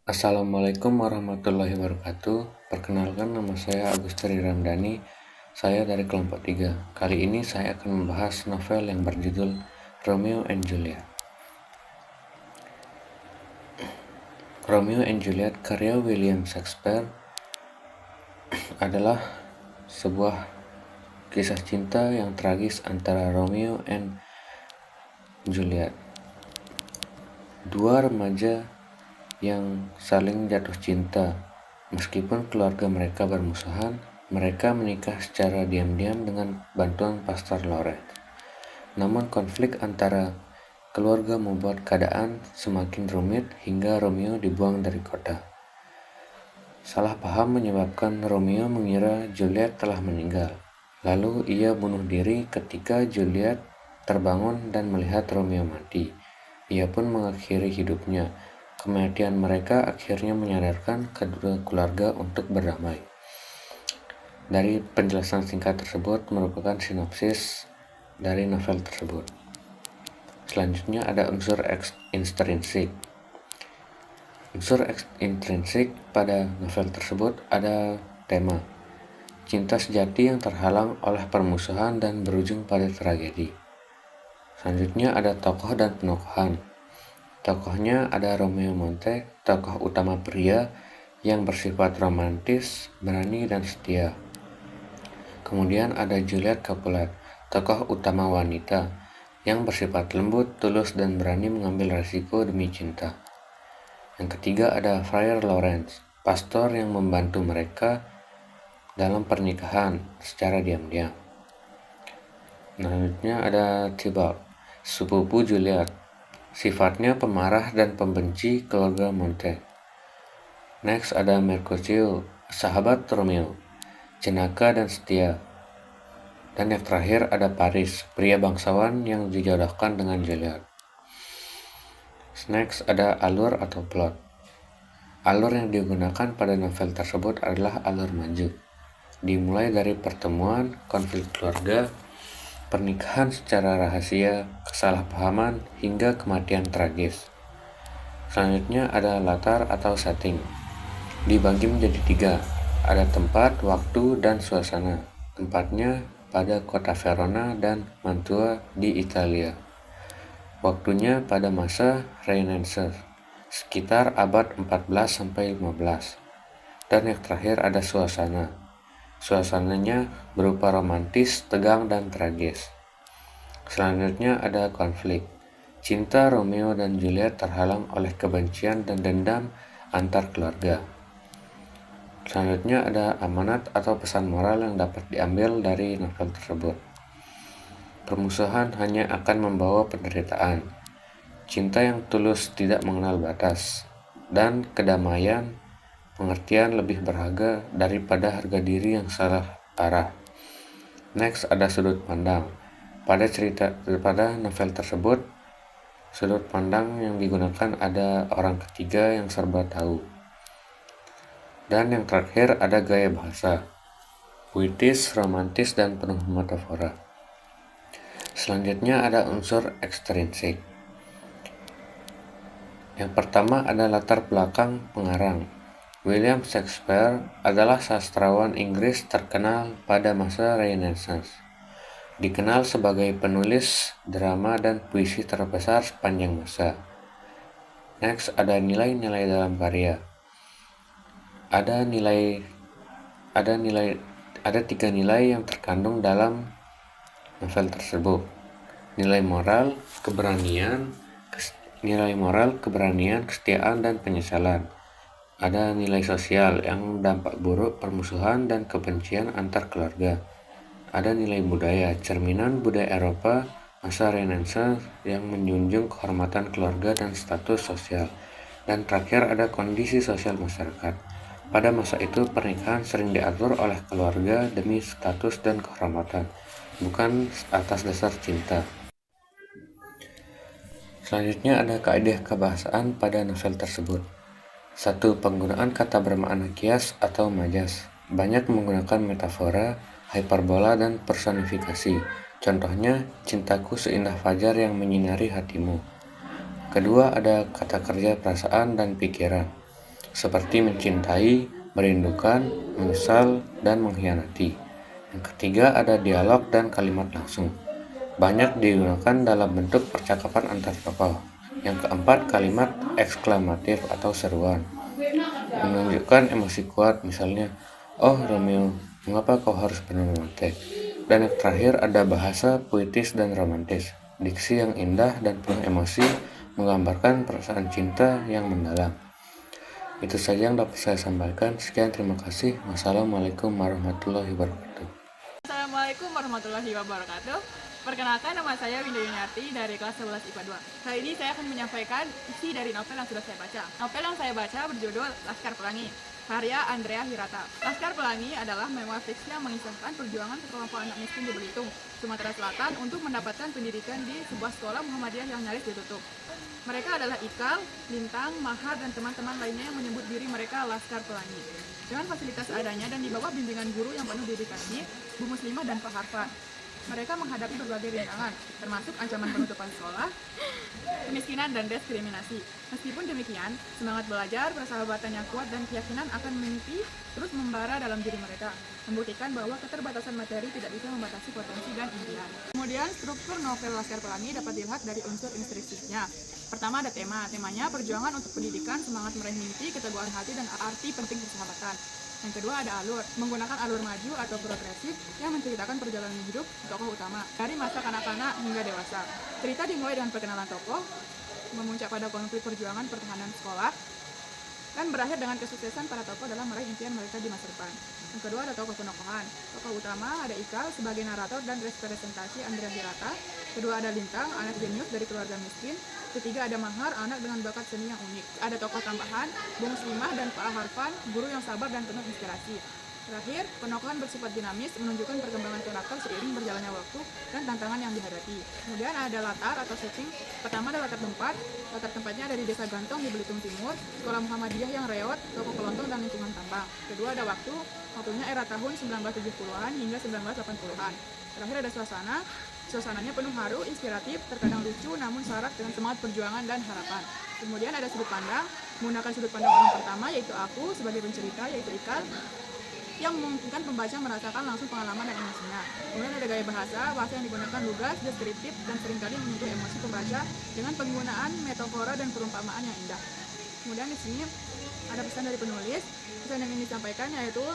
Assalamualaikum warahmatullahi wabarakatuh. Perkenalkan, nama saya Agus Tri Ramdhani. Saya dari kelompok 3. Kali ini saya akan membahas novel yang berjudul Romeo and Juliet. Romeo and Juliet karya William Shakespeare adalah sebuah kisah cinta yang tragis antara Romeo and Juliet. Dua remaja yang saling jatuh cinta. Meskipun keluarga mereka bermusuhan, mereka menikah secara diam-diam dengan bantuan Pastor Lawrence. Namun konflik antara keluarga membuat keadaan semakin rumit hingga Romeo dibuang dari kota. Salah paham menyebabkan Romeo mengira Juliet telah meninggal. Lalu ia bunuh diri ketika Juliet terbangun dan melihat Romeo mati. Ia pun mengakhiri hidupnya. Kematian mereka akhirnya menyadarkan kedua keluarga untuk berdamai. Dari penjelasan singkat tersebut merupakan sinopsis dari novel tersebut. Selanjutnya ada unsur intrinsik. Unsur intrinsik pada novel tersebut ada tema cinta sejati yang terhalang oleh permusuhan dan berujung pada tragedi. Selanjutnya ada tokoh dan penokohan. Tokohnya ada Romeo Montague, tokoh utama pria yang bersifat romantis, berani, dan setia. Kemudian ada Juliet Capulet, tokoh utama wanita yang bersifat lembut, tulus, dan berani mengambil resiko demi cinta. Yang ketiga ada Friar Lawrence, pastor yang membantu mereka dalam pernikahan secara diam-diam. Selanjutnya ada Tybalt, sepupu Juliet. Sifatnya pemarah dan pembenci keluarga Montague. Next ada Mercutio, sahabat Romeo, jenaka dan setia. Dan yang terakhir ada Paris, pria bangsawan yang dijodohkan dengan Juliet. Next ada alur atau plot. Alur yang digunakan pada novel tersebut adalah alur maju. Dimulai dari pertemuan, konflik keluarga, pernikahan secara rahasia, kesalahpahaman, hingga kematian tragis. Selanjutnya ada latar atau setting. Dibagi menjadi 3. Ada tempat, waktu, dan suasana. Tempatnya pada kota Verona dan Mantua di Italia. Waktunya pada masa Renaissance, sekitar abad 14-15. Dan yang terakhir ada suasana. Suasananya berupa romantis, tegang, dan tragis. Selanjutnya ada konflik. Cinta Romeo dan Juliet terhalang oleh kebencian dan dendam antar keluarga. Selanjutnya ada amanat atau pesan moral yang dapat diambil dari novel tersebut. Permusuhan hanya akan membawa penderitaan. Cinta yang tulus tidak mengenal batas. Dan kedamaian, pengertian lebih berharga daripada harga diri yang salah arah. Next ada sudut pandang. Pada novel tersebut, sudut pandang yang digunakan ada orang ketiga yang serba tahu. Dan yang terakhir ada gaya bahasa, puitis, romantis, dan penuh metafora. Selanjutnya ada unsur ekstrinsik. Yang pertama ada latar belakang pengarang. William Shakespeare adalah sastrawan Inggris terkenal pada masa Renaissance. Dikenal sebagai penulis drama dan puisi terbesar sepanjang masa. Next ada nilai-nilai dalam karya. Ada 3 nilai yang terkandung dalam novel tersebut. Nilai moral, keberanian, kesetiaan, dan penyesalan. Ada nilai sosial yang dampak buruk permusuhan dan kebencian antar keluarga. Ada nilai budaya, cerminan budaya Eropa masa Renaissance yang menjunjung kehormatan keluarga dan status sosial. Dan terakhir ada kondisi sosial masyarakat. Pada masa itu pernikahan sering diatur oleh keluarga demi status dan kehormatan, bukan atas dasar cinta. Selanjutnya ada kaidah kebahasaan pada novel tersebut. 1. Penggunaan kata bermakna kias atau majas. Banyak menggunakan metafora, hiperbola, dan personifikasi. Contohnya, cintaku seindah fajar yang menyinari hatimu. Kedua, ada kata kerja perasaan dan pikiran. seperti mencintai, merindukan, menyesal, dan mengkhianati. Yang ketiga ada dialog dan kalimat langsung. Banyak digunakan dalam bentuk percakapan antar tokoh. Yang keempat kalimat eksklamatif atau seruan. Menunjukkan emosi kuat, misalnya, "Oh Romeo, mengapa kau harus minum teh?" Dan yang terakhir ada bahasa puitis dan romantis. Diksi yang indah dan penuh emosi menggambarkan perasaan cinta yang mendalam. Itu saja yang dapat saya sampaikan. Sekian, terima kasih. Wassalamualaikum warahmatullahi wabarakatuh. Assalamualaikum warahmatullahi wabarakatuh. Perkenalkan, nama saya Winda Yuniarti dari kelas 11 IPA 2. Kali ini saya akan menyampaikan isi dari novel yang sudah saya baca. Novel yang saya baca berjudul Laskar Pelangi, karya Andrea Hirata. Laskar Pelangi adalah memoir fiksi yang mengisahkan perjuangan sekelompok anak miskin di Belitung, Sumatera Selatan untuk mendapatkan pendidikan di sebuah sekolah Muhammadiyah yang nyaris ditutup. Mereka adalah Ikal, Lintang, Mahar, dan teman-teman lainnya yang menyebut diri mereka Laskar Pelangi. Dengan fasilitas adanya dan di bawah bimbingan guru yang penuh dedikasi, Bu Muslimah dan Pak Harfan, mereka menghadapi berbagai rintangan, termasuk ancaman penutupan sekolah, kemiskinan, dan diskriminasi. Meskipun demikian, semangat belajar, persahabatan yang kuat, dan keyakinan akan mimpi terus membara dalam diri mereka, membuktikan bahwa keterbatasan materi tidak bisa membatasi potensi dan impian. Kemudian, struktur novel Laskar Pelangi dapat dilihat dari unsur instruksinya. Pertama ada temanya perjuangan untuk pendidikan, semangat meraih mimpi, keteguhan hati, dan arti penting persahabatan. Yang kedua ada alur, menggunakan alur maju atau progresif yang menceritakan perjalanan hidup tokoh utama dari masa kanak-kanak hingga dewasa. Cerita dimulai dengan perkenalan tokoh, memuncak pada konflik perjuangan pertahanan sekolah, dan berakhir dengan kesuksesan para tokoh dalam meraih impian mereka di masa depan. Yang kedua ada tokoh penokohan. Tokoh utama ada Ikal sebagai narator dan representasi Andrea Hirata. Kedua ada Lintang, anak jenius dari keluarga miskin. Ketiga ada Mahar, anak dengan bakat seni yang unik. Ada tokoh tambahan, Bung Muslimah dan Pak Harfan, guru yang sabar dan penuh inspirasi. Terakhir, penokohan bersifat dinamis menunjukkan perkembangan karakter seiring berjalannya waktu dan tantangan yang dihadapi. Kemudian ada latar atau setting. Pertama ada latar tempat. Latar tempatnya ada di Desa Gantong di Belitung Timur, sekolah Muhammadiyah yang reot, toko kelontong, dan lingkungan tambang. Kedua ada waktu. Waktunya era tahun 1970-an hingga 1980-an. Terakhir ada suasana. Suasananya penuh haru, inspiratif, terkadang lucu, namun syarat dengan semangat perjuangan dan harapan. Kemudian ada sudut pandang. Menggunakan sudut pandang orang pertama, yaitu aku sebagai pencerita, yaitu Ikal, yang memungkinkan pembaca merasakan langsung pengalaman dan emosinya. Kemudian ada gaya bahasa yang digunakan lugas, deskriptif, dan seringkali menyentuh emosi pembaca dengan penggunaan metafora dan perumpamaan yang indah. Kemudian di sini ada pesan dari penulis. Pesan yang ingin disampaikan yaitu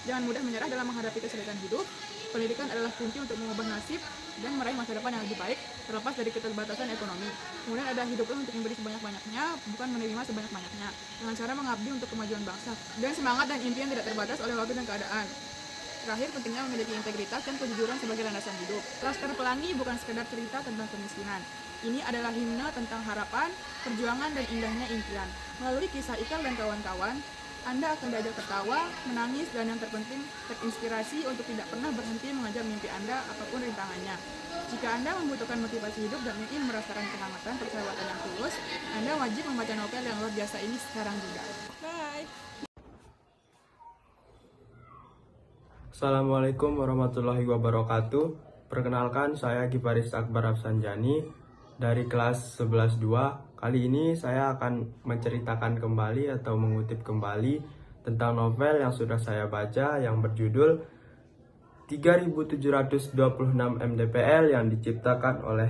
jangan mudah menyerah dalam menghadapi kesulitan hidup. Pendidikan adalah kunci untuk mengubah nasib dan meraih masa depan yang lebih baik, terlepas dari keterbatasan ekonomi. Kemudian ada hiduplah untuk memberi sebanyak-banyaknya, bukan menerima sebanyak-banyaknya, dengan cara mengabdi untuk kemajuan bangsa. Dan semangat dan impian tidak terbatas oleh waktu dan keadaan. Terakhir, pentingnya memiliki integritas dan kejujuran sebagai landasan hidup. Laskar Pelangi bukan sekedar cerita tentang kemiskinan. Ini adalah himne tentang harapan, perjuangan, dan indahnya impian. Melalui kisah Ikal dan kawan-kawan, Anda akan diajak tertawa, menangis, dan yang terpenting, terinspirasi untuk tidak pernah berhenti mengejar mimpi Anda apapun rintangannya. Jika Anda membutuhkan motivasi hidup dan ingin merasakan kehangatan persahabatan yang tulus, Anda wajib membaca novel yang luar biasa ini sekarang juga. Bye! Assalamualaikum warahmatullahi wabarakatuh. Perkenalkan, saya Gifaris Akbar Afsanjani dari kelas 11-2. Kali ini saya akan menceritakan kembali atau mengutip kembali tentang novel yang sudah saya baca yang berjudul 3726 mdpl yang diciptakan oleh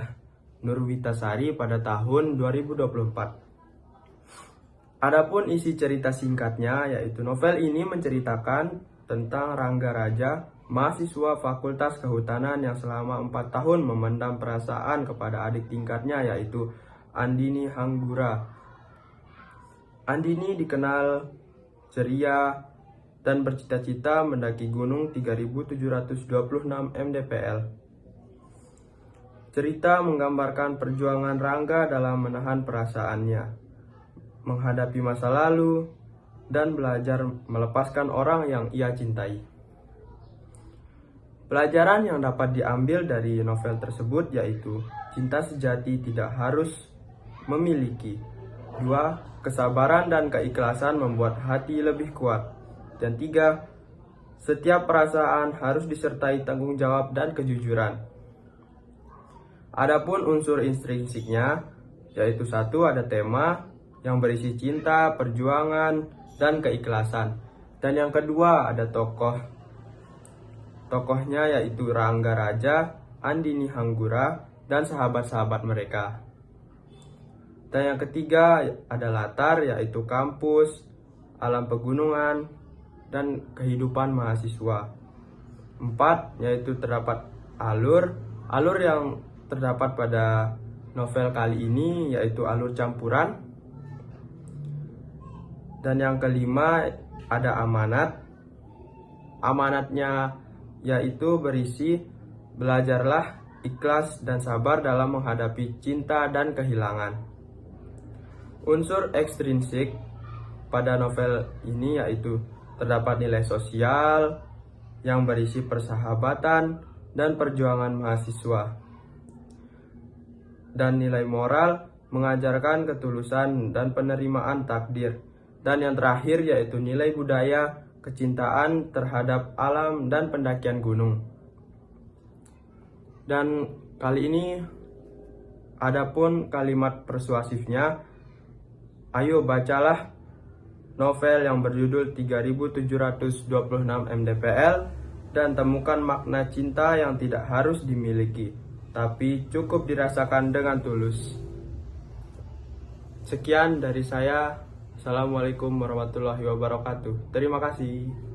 Nurwitasari pada tahun 2024. Adapun isi cerita singkatnya, yaitu novel ini menceritakan tentang Rangga Raja, mahasiswa Fakultas Kehutanan yang selama 4 tahun memendam perasaan kepada adik tingkatnya, yaitu Andini Hanggura. Andini dikenal ceria dan bercita-cita mendaki gunung 3726 mdpl. Cerita menggambarkan perjuangan Rangga dalam menahan perasaannya, menghadapi masa lalu, dan belajar melepaskan orang yang ia cintai. Pelajaran yang dapat diambil dari novel tersebut yaitu cinta sejati tidak harus memiliki. 2. Kesabaran dan keikhlasan membuat hati lebih kuat. Dan 3. Setiap perasaan harus disertai tanggung jawab dan kejujuran. Adapun unsur intrinsiknya, yaitu 1. Ada tema yang berisi cinta, perjuangan, dan keikhlasan. Dan yang kedua ada tokohnya yaitu Rangga Raja, Andini Hanggura, dan sahabat-sahabat mereka. Dan yang ketiga ada latar, yaitu kampus, alam pegunungan, dan kehidupan mahasiswa. 4 yaitu terdapat alur yang terdapat pada novel kali ini yaitu alur campuran. Dan yang kelima ada amanat. Amanatnya yaitu berisi belajarlah ikhlas dan sabar dalam menghadapi cinta dan kehilangan. Unsur ekstrinsik pada novel ini yaitu terdapat nilai sosial yang berisi persahabatan dan perjuangan mahasiswa. Dan nilai moral mengajarkan ketulusan dan penerimaan takdir. Dan yang terakhir yaitu nilai budaya, kecintaan terhadap alam dan pendakian gunung. Dan kali ini adapun kalimat persuasifnya, ayo bacalah novel yang berjudul 3726 mdpl dan temukan makna cinta yang tidak harus dimiliki, tapi cukup dirasakan dengan tulus. Sekian dari saya. Assalamualaikum warahmatullahi wabarakatuh. Terima kasih.